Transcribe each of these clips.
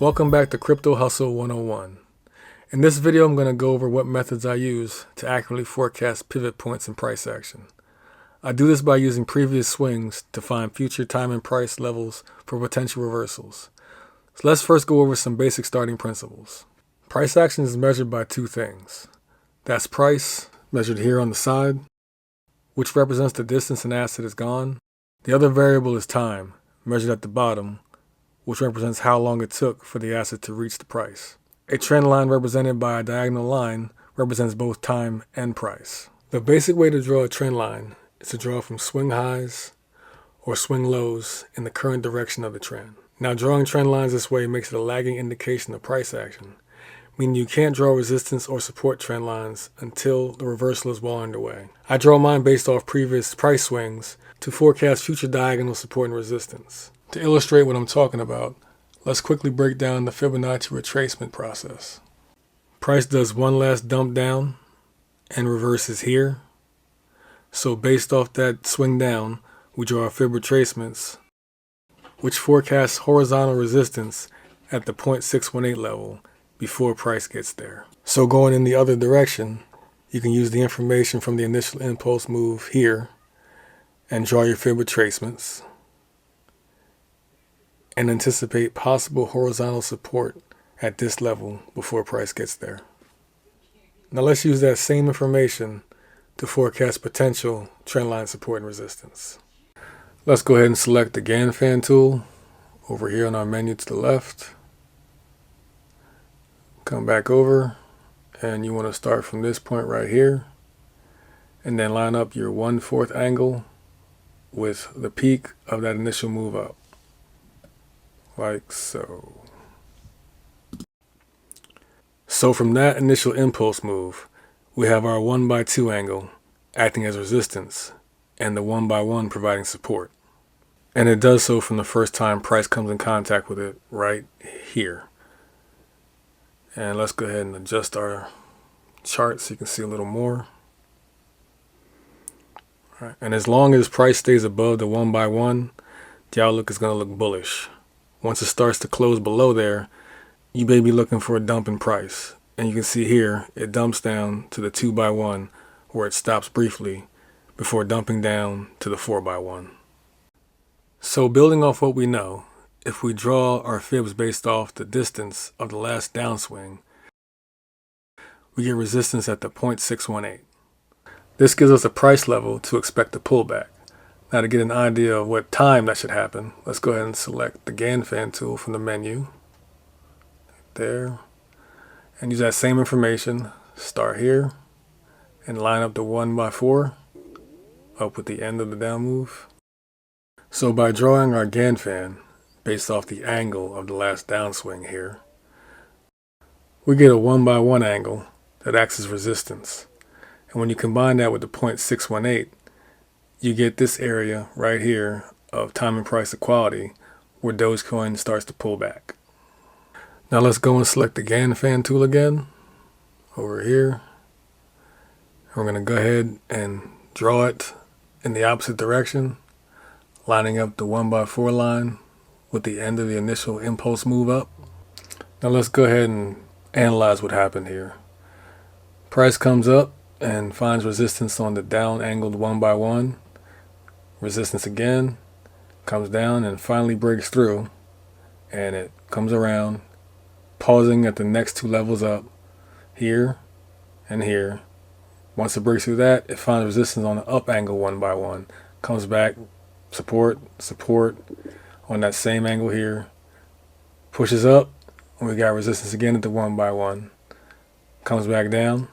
Welcome back to Crypto Hustle 101. In this video, I'm going to go over what methods I use to accurately forecast pivot points and price action. I do this by using previous swings to find future time and price levels for potential reversals. So let's first go over some basic starting principles. Price action is measured by two things. That's price, measured here on the side, which represents the distance an asset is gone. The other variable is time, measured at the bottom, which represents how long it took for the asset to reach the price. A trend line represented by a diagonal line represents both time and price. The basic way to draw a trend line is to draw from swing highs or swing lows in the current direction of the trend. Now, drawing trend lines this way makes it a lagging indication of price action, meaning you can't draw resistance or support trend lines until the reversal is well underway. I draw mine based off previous price swings to forecast future diagonal support and resistance. To illustrate what I'm talking about, let's quickly break down the Fibonacci retracement process. Price does one last dump down and reverses here. So based off that swing down, we draw our Fib retracements, which forecasts horizontal resistance at the 0.618 level before price gets there. So going in the other direction, you can use the information from the initial impulse move here and draw your Fib retracements and anticipate possible horizontal support at this level before price gets there. Now let's use that same information to forecast potential trendline support and resistance. Let's go ahead and select the Gann fan tool over here on our menu to the left. Come back over, and you want to start from this point right here and then line up your 1/4 angle with the peak of that initial move up, like so. So from that initial impulse move, we have our 1/2 angle acting as resistance and the 1/1 providing support. And it does so from the first time price comes in contact with it right here. And let's go ahead and adjust our chart so you can see a little more. All right. And as long as price stays above the 1/1, the outlook is going to look bullish. Once it starts to close below there, you may be looking for a dump in price. And you can see here, it dumps down to the 2/1 where it stops briefly before dumping down to the 4/1. So building off what we know, if we draw our fibs based off the distance of the last downswing, we get resistance at the 0.618. This gives us a price level to expect a pullback. Now to get an idea of what time that should happen, let's go ahead and select the Gann fan tool from the menu. There. And use that same information. Start here and line up the 1/4 up with the end of the down move. So by drawing our Gann fan based off the angle of the last downswing here, we get a 1/1 angle that acts as resistance. And when you combine that with the 0.618, you get this area right here of time and price equality where Dogecoin starts to pull back. Now let's go and select the Gann fan tool again over here. We're going to go ahead and draw it in the opposite direction, lining up the 1/4 line with the end of the initial impulse move up. Now let's go ahead and analyze what happened here. Price comes up and finds resistance on the down angled 1/1. Resistance again, comes down and finally breaks through, and it comes around, pausing at the next two levels up, here and here. Once it breaks through that, it finds resistance on the up angle 1/1, comes back, support on that same angle here, pushes up, and we got resistance again at the 1/1, comes back down,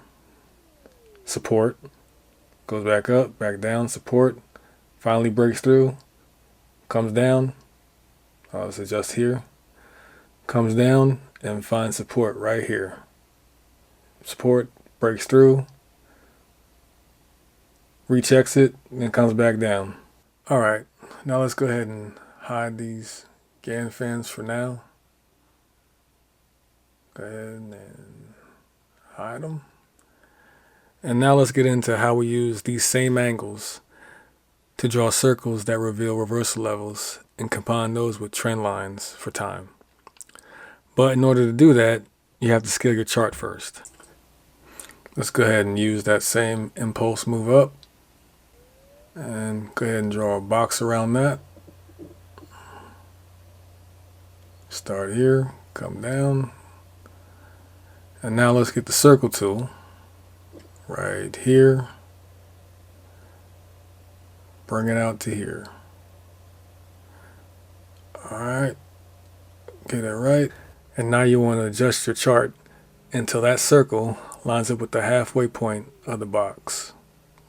support, goes back up, back down, support, finally breaks through, comes down, let's adjust here, comes down and finds support right here. Support, breaks through, rechecks it, and then comes back down. All right, now let's go ahead and hide these Gann fans for now. Go ahead and hide them. And now let's get into how we use these same angles to draw circles that reveal reversal levels and combine those with trend lines for time. But in order to do that, you have to scale your chart first. Let's go ahead and use that same impulse move up and go ahead and draw a box around that. Start here, come down, and now let's get the circle tool right here, bring it out to here. Alright, get that right, and now you want to adjust your chart until that circle lines up with the halfway point of the box,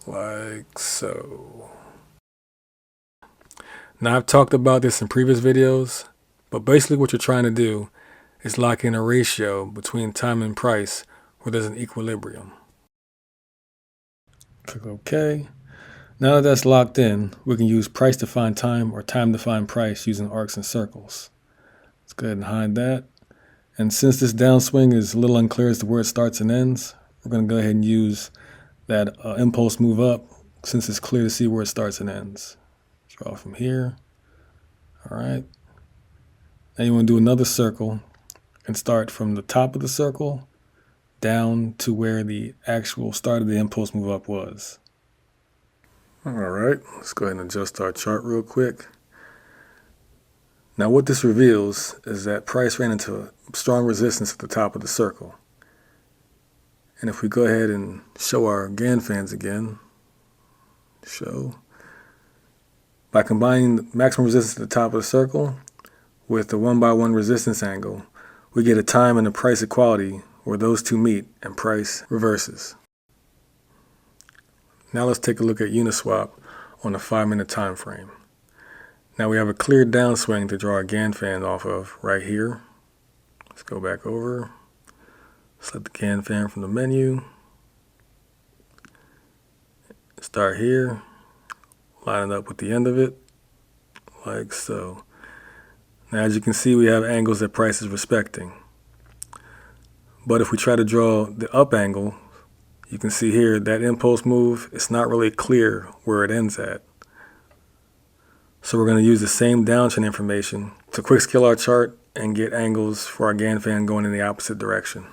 like so. Now I've talked about this in previous videos, but basically what you're trying to do is lock in a ratio between time and price where there's an equilibrium. Click OK. Now that that's locked in, we can use price to find time or time to find price using arcs and circles. Let's go ahead and hide that. And since this downswing is a little unclear as to where it starts and ends, we're going to go ahead and use that impulse move up since it's clear to see where it starts and ends. Draw from here. All right. Now you want to do another circle and start from the top of the circle down to where the actual start of the impulse move up was. All right, let's go ahead and adjust our chart real quick. Now what this reveals is that price ran into strong resistance at the top of the circle. And if we go ahead and show our Gann fans again, by combining the maximum resistance at the top of the circle with the 1x1 resistance angle, we get a time and a price equality where those two meet and price reverses. Now let's take a look at Uniswap on a 5-minute time frame. Now we have a clear downswing to draw a Gann fan off of right here. Let's go back over, select the Gann fan from the menu, start here, line it up with the end of it, like so. Now as you can see, we have angles that price is respecting. But if we try to draw the up angle, you can see here that impulse move, it's not really clear where it ends at. So we're going to use the same downtrend information to quick scale our chart and get angles for our Gann fan going in the opposite direction.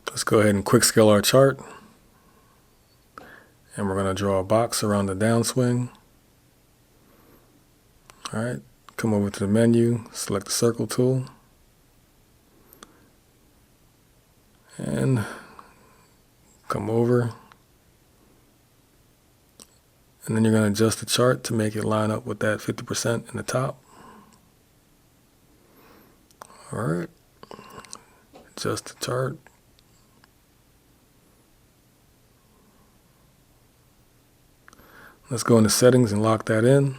Let's go ahead and quick scale our chart. And we're going to draw a box around the downswing. All right, come over to the menu, select the circle tool. And come over, and then you're going to adjust the chart to make it line up with that 50% in the top. All right, adjust the chart. Let's go into settings and lock that in.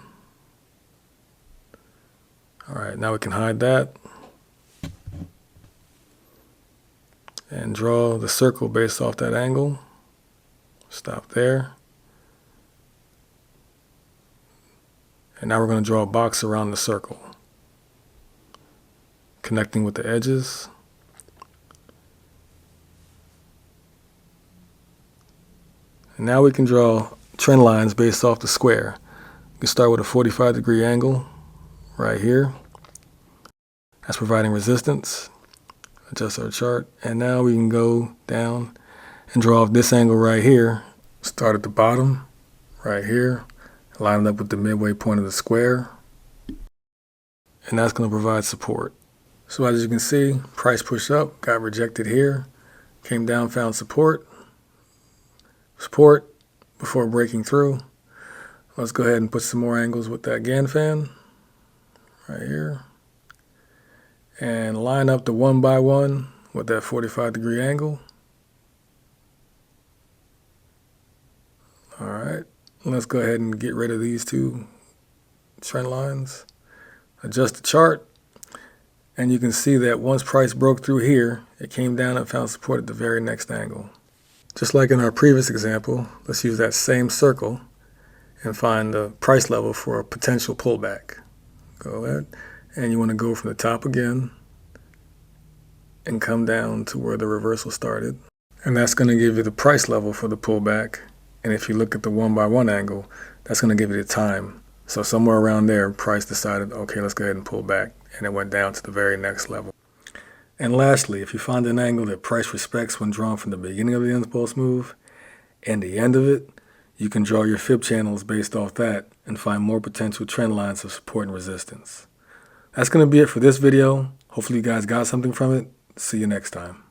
All right, now we can hide that and draw the circle based off that angle. Stop there. And now we're going to draw a box around the circle, connecting with the edges. And now we can draw trend lines based off the square. We can start with a 45-degree angle right here. That's providing resistance. Adjust our chart, and now we can go down and draw off this angle right here. Start at the bottom right here, line it up with the midway point of the square, and that's going to provide support. So as you can see, price pushed up, got rejected here, came down, found support before breaking through. Let's go ahead and put some more angles with that Gann fan right here. And line up the 1x1 with that 45-degree angle. All right, let's go ahead and get rid of these two trend lines. Adjust the chart, and you can see that once price broke through here, it came down and found support at the very next angle. Just like in our previous example, let's use that same circle and find the price level for a potential pullback. Go ahead. And you want to go from the top again and come down to where the reversal started. And that's going to give you the price level for the pullback. And if you look at the 1x1 angle, that's going to give you the time. So somewhere around there, price decided, okay, let's go ahead and pull back. And it went down to the very next level. And lastly, if you find an angle that price respects when drawn from the beginning of the impulse move and the end of it, you can draw your Fib channels based off that and find more potential trend lines of support and resistance. That's going to be it for this video. Hopefully you guys got something from it. See you next time.